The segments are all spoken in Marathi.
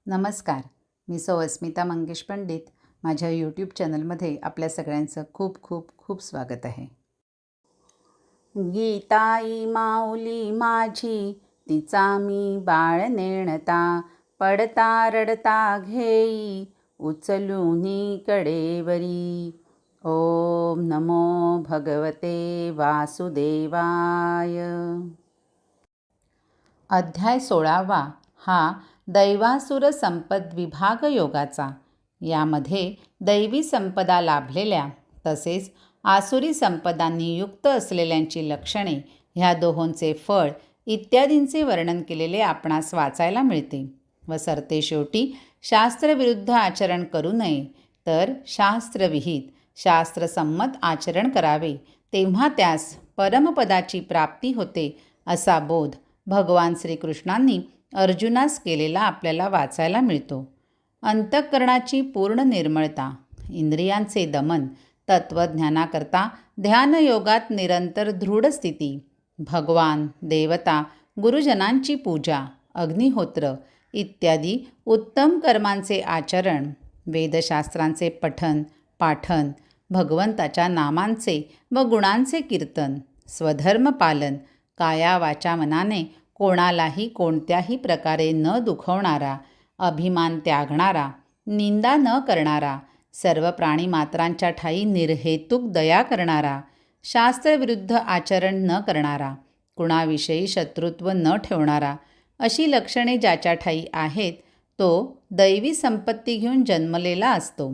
नमस्कार. मी अस्मिता मंगेश पंडित. माझ्या यूट्यूब चॅनलमध्ये आपल्या सगळ्यांचं खूप खूप खूप स्वागत आहे. गीताई माऊली माझी, तिचा मी बाळ नेणता, पडता रडता घेई उचलूनी कडेवरी. ओम नमो भगवते वासुदेवाय. अध्याय 16वा हा दैवासुर संपद विभाग योगाचा. यामध्ये दैवी संपदा लाभलेल्या तसेच आसुरी संपदांनी युक्त असलेल्यांची लक्षणे, ह्या दोहोंचे फळ इत्यादींचे वर्णन केलेले आपणास वाचायला मिळते. व सरतेशेवटी शास्त्रविरुद्ध आचरण करू नये, तर शास्त्रविहित शास्त्रसंमत आचरण करावे, तेव्हा त्यास परमपदाची प्राप्ती होते, असा बोध भगवान श्रीकृष्णांनी अर्जुनास केलेला आपल्याला वाचायला मिळतो. अंतःकरणाची पूर्ण निर्मळता, इंद्रियांचे दमन, तत्त्वज्ञानाकरता ध्यानयोगात निरंतर दृढ स्थिती, भगवान, देवता, गुरुजनांची पूजा, अग्निहोत्र इत्यादी उत्तम कर्मांचे आचरण, वेदशास्त्रांचे पठन पाठन, भगवंताच्या नामांचे व गुणांचे कीर्तन, स्वधर्म पालन, काया वाचा मनाने कोणालाही कोणत्याही प्रकारे न दुखवणारा, अभिमान त्यागणारा, निंदा न करणारा, सर्व प्राणीमात्रांच्या ठायी निर्हेतुक दया करणारा, शास्त्रविरुद्ध आचरण न करणारा, कुणाविषयी शत्रुत्व न ठेवणारा, अशी लक्षणे ज्याच्या ठायी आहेत, तो दैवी संपत्ती घेऊन जन्मलेला असतो.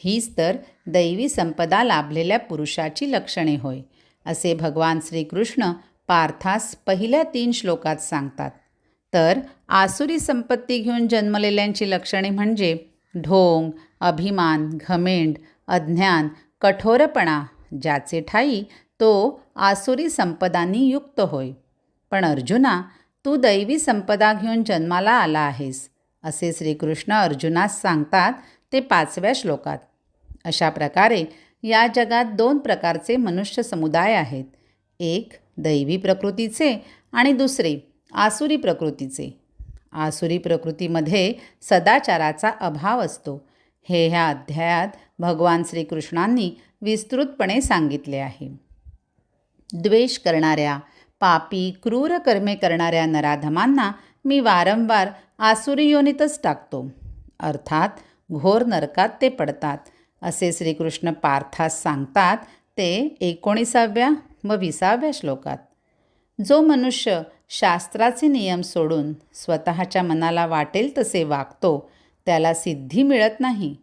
हीच तर दैवी संपदा लाभलेल्या पुरुषाची लक्षणे होय, असे भगवान श्रीकृष्ण पार्थास पहिल्या 3 श्लोकात सांगतात. तर आसुरी संपत्ती घेऊन जन्मलेल्यांची लक्षणे म्हणजे ढोंग, अभिमान, घमेंड, अज्ञान, कठोरपणा, ज्याचे ठायी तो आसुरी संपदांनी युक्त होय. पण अर्जुना, तू दैवी संपदा घेऊन जन्माला आला आहेस, असे श्रीकृष्ण अर्जुनास सांगतात ते 5व्या श्लोकात. अशा प्रकारे या जगात 2 प्रकारचे मनुष्य समुदाय आहेत. एक दैवी प्रकृतीचे आणि दुसरे आसुरी प्रकृतीचे. आसुरी प्रकृतीमध्ये सदाचाराचा अभाव असतो, हे ह्या अध्यायात भगवान श्रीकृष्णांनी विस्तृतपणे सांगितले आहे. द्वेष करणाऱ्या, पापी, क्रूर कर्मे करणाऱ्या नराधमांना मी वारंवार आसुरी योनीतच टाकतो, अर्थात घोर नरकात ते पडतात, असे श्रीकृष्ण पार्थास सांगतात ते 19व्या व 20व्या श्लोकात. जो मनुष्य शास्त्राचे नियम सोडून स्वतःच्या मनाला वाटेल तसे वागतो, त्याला सिद्धी मिळत नाही,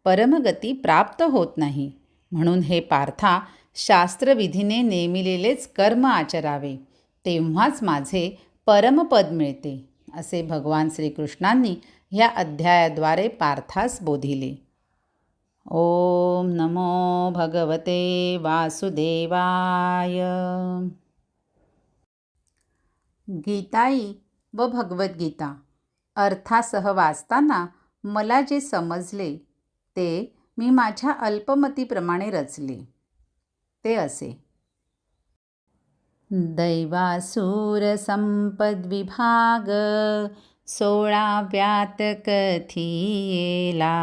परमगती प्राप्त होत नाही. म्हणून हे पार्था, शास्त्रविधीने नेमिलेलेच कर्म आचरावे, तेव्हाच माझे परमपद मिळते, असे भगवान श्रीकृष्णांनी ह्या अध्यायाद्वारे पार्थास बोधिले. ओम नमो भगवते वासुदेवाय. गीताई व भगवद्गीता अर्थासह वाचताना मला जे समजले ते मी माझ्या अल्पमतीप्रमाणे रचले. ते असे: दैवासुर संपद्विभाग 16व्यात कथियेला,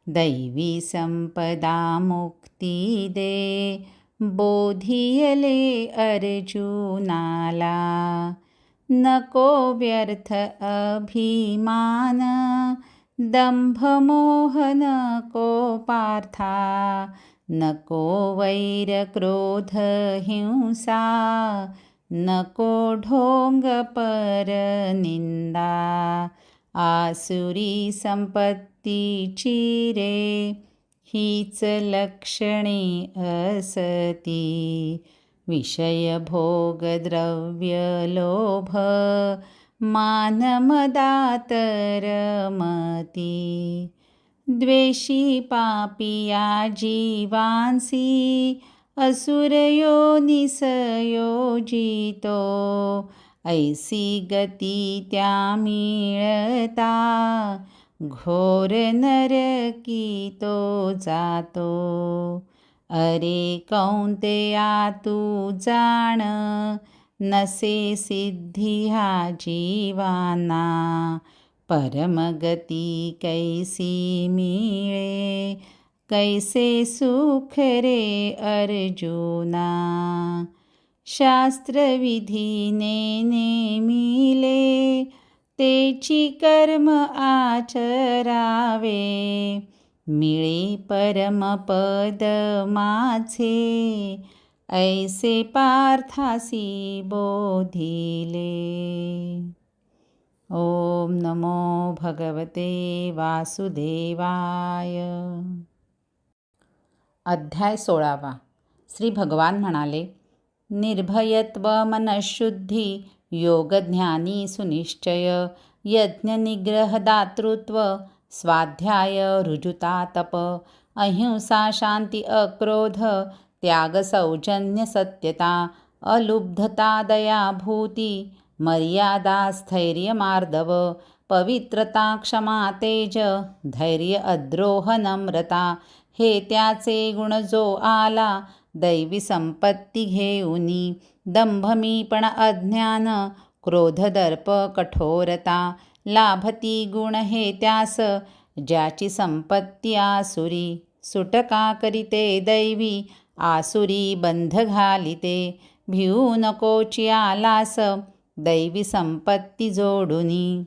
दैवी संपदा मुक्ती दे बोधियले अर्जुनाला. नको व्यर्थ अभिमान, दंभमोह नको पार्था, नको वैर क्रोध हिंसा, नको ढोंग पर निंदा. आसुरी संपत्तीची रे, हीच लक्षणे असती. विषय भोग द्रव्य लोभ, मान मदातर मती. द्वेषी पापिया जीवांसी, असुर योनिस योजितो. ऐसी गती त्या मिळता, घोर नरकी तो जातो. अरे कौंतेया तू जाण, नसे सिद्धी ह्या जीवांना. परमगती कैसी मिळे, कैसे सुख रे अर्जुना, शास्त्रविधीने नेमिले, तेची कर्म आचरावे, मिळे परमपद माझे, ऐसे पार्थासी बोधिले. ओम नमो भगवते वासुदेवाय. अध्याय 16. श्री भगवान म्हणाले, निर्भयत्व, मनःशुद्धी, योगज्ञानी सुनिश्चय, यज्ञनिग्रह, दातृत्व, स्वाध्याय, ऋजुता, तप, अहिंसा, शांती, अक्रोध, त्याग, सौजन्य, सत्यता, अलुब्धता, दया, भूती, मर्यादा, स्थैर्य, मार्दव, पवित्रता, क्षमा, तेज, धैर्य, अद्रोह, नम्रता, हे त्याचे गुण जो आला, दैवी संपत्ती घेऊनी, दंभमीपण, अज्ञान, क्रोध, दर्प, कठोरता, लाभती गुण हे त्यास, ज्याची संपत्ती आसुरी, सुटका करीते दैवी, आसुरी बंध घालिते, भिऊ नकोची आलास, दैवी संपत्ती जोडुनी.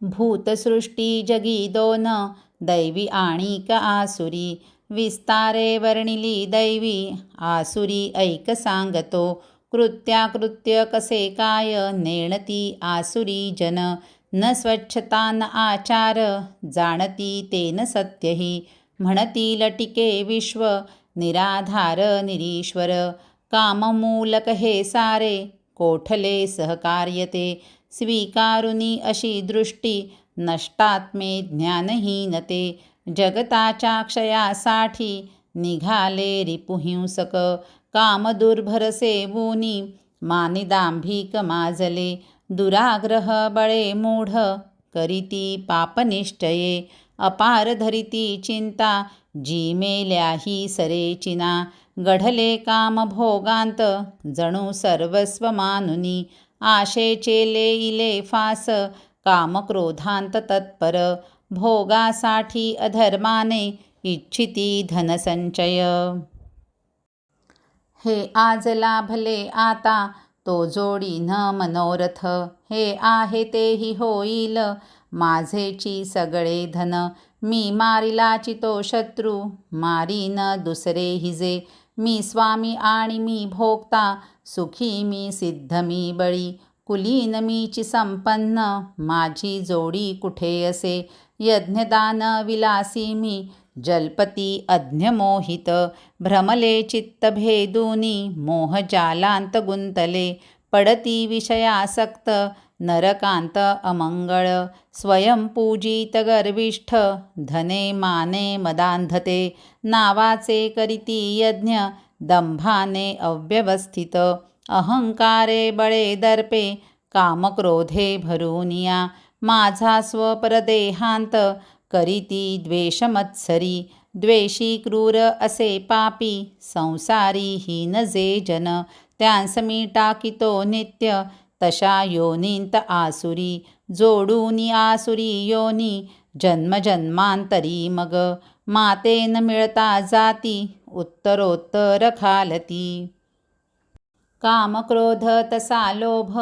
भूतसृष्टी जगी दोन, दैवी आणिक आसुरी, विस्तारे वर्णिली दैवी, आसुरी ऐक सांगतो, कृत्याकृत्य कसे काय, नेणती आसुरी जन, न स्वच्छता न आचार, जाणती तेन सत्यही, म्हणतील टिके विश्व, निराधार निरीश्वर, काममूलक हे सारे, कोठले सहकार्यते, स्वीकारुनी अशी दृष्टी, नष्टात्मे ज्ञानहीनते, जगताच्या क्षयासाठी, निघाले रिपुहिंसक, कामदुर्भर सेवुनी, मानिदांभिक माजले, दुराग्रह बळे मूढ, करीती पापनिश्चये, अपार धरिती चिंता, जी मेल्याही सरेचिना, गढले काम भोगांत, जणू सर्वस्व मानुनी, आशेचे लेईले फास, कामक्रोधांत तत्पर, भोगासाठी अधर्माने, इच्छिती धनसंचय. हे आज लाभले आता, तो जोडी न मनोरथ, हे आहे तेही होईल, माझेची सगळे धन, मी मारिलाची तो शत्रू, मारीन दुसरे हिजे, मी स्वामी आणि मी भोक्ता, सुखी मी सिद्ध मी बळी, कुलीन मीची संपन्न, माझी जोडी कुठे असे, यज्ञदान विलासी मी, जलपती अज्ञमोहित, भ्रमले चित्त भेदूनी, मोहजालांत गुंतले, पडती विषयासक्त, नरकांत अमंगळ, स्वयंपूजित गर्विष्ठ, धने माने मदांधते, नावाचे करीती यज्ञ, दंभाने अव्यवस्थित, अहंकारे बळे दर्पे, कामक्रोधे भरूनिया, माझा स्वपरदेहांत, करीती द्वेषमत्सरी, द्वेषी क्रूर असे पापी, संसारी हीन जे जन, त्यांस मी टाकितो नित्य, तशा योनींत आसुरी, जोडूनी आसुरी योनी, जन्मजन्मांतरी मग, मातेन मिळता जाती, उत्तरोत्तर खालती. कामक्रोध तसा लोभ,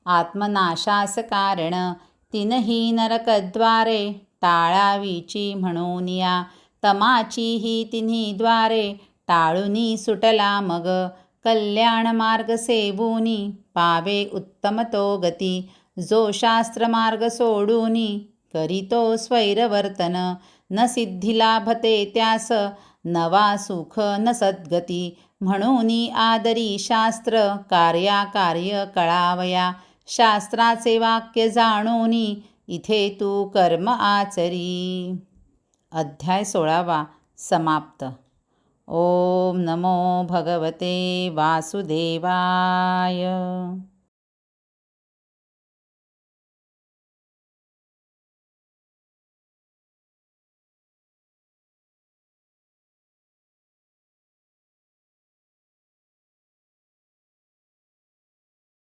आत्मनाशास कारण, तीनही नरकद्वारे, टाळावीची म्हणून या, तमाची ही तिन्ही द्वारे, टाळूनी सुटला मग, कल्याण मार्ग सेवूनी, पावे उत्तम तो गती, जो शास्त्र मार्ग सोडूनी, करीतो स्वैरवर्तन, न सिद्धी लाभते त्यास, नवा सुख न सद्गती, म्हणूनी आदरी शास्त्र, कार्याकार्य कळावया, शास्त्राचे वाक्य जाणूनी, इथे तू कर्म आचरी. अध्याय 16 समाप्त. ओम नमो भगवते वासुदेवाय.